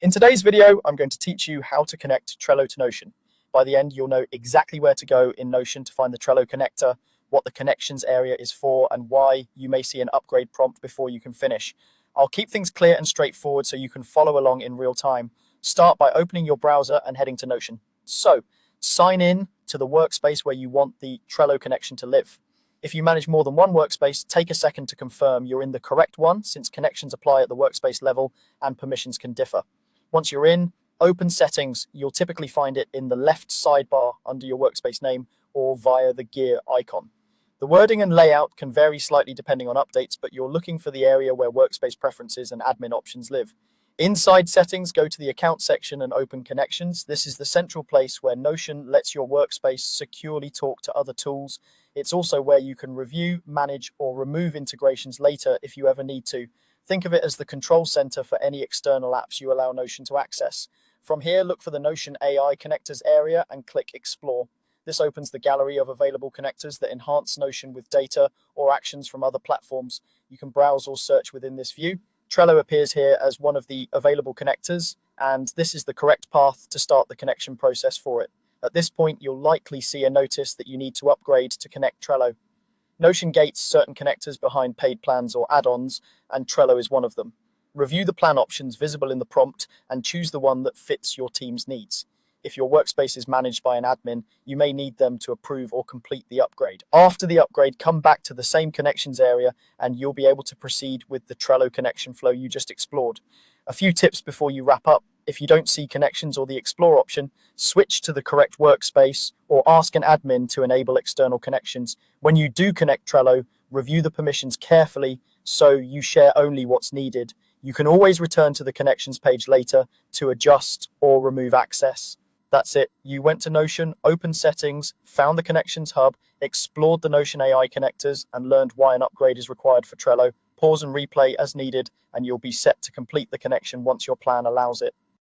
In today's video, I'm going to teach you how to connect Trello to Notion. By the end, you'll know exactly where to go in Notion to find the Trello connector, what the connections area is for, and why you may see an upgrade prompt before you can finish. I'll keep things clear and straightforward so you can follow along in real time. Start by opening your browser and heading to Notion. So, sign in to the workspace where you want the Trello connection to live. If you manage more than one workspace, take a second to confirm you're in the correct one, since connections apply at the workspace level and permissions can differ. Once you're in, open settings. You'll typically find it in the left sidebar under your workspace name or via the gear icon. The wording and layout can vary slightly depending on updates, but you're looking for the area where workspace preferences and admin options live. Inside settings, go to the account section and open connections. This is the central place where Notion lets your workspace securely talk to other tools. It's also where you can review, manage, or remove integrations later if you ever need to. Think of it as the control center for any external apps you allow Notion to access. From here, look for the Notion AI connectors area and click Explore. This opens the gallery of available connectors that enhance Notion with data or actions from other platforms. You can browse or search within this view. Trello appears here as one of the available connectors, and this is the correct path to start the connection process for it. At this point, you'll likely see a notice that you need to upgrade to connect Trello. Notion gates certain connectors behind paid plans or add-ons, and Trello is one of them. Review the plan options visible in the prompt and choose the one that fits your team's needs. If your workspace is managed by an admin, you may need them to approve or complete the upgrade. After the upgrade, come back to the same connections area and you'll be able to proceed with the Trello connection flow you just explored. A few tips before you wrap up. If you don't see connections or the Explore option, switch to the correct workspace or ask an admin to enable external connections. When you do connect Trello, review the permissions carefully so you share only what's needed. You can always return to the connections page later to adjust or remove access. That's it. You went to Notion, opened settings, found the connections hub, explored the Notion AI connectors, and learned why an upgrade is required for Trello. Pause and replay as needed, and you'll be set to complete the connection once your plan allows it.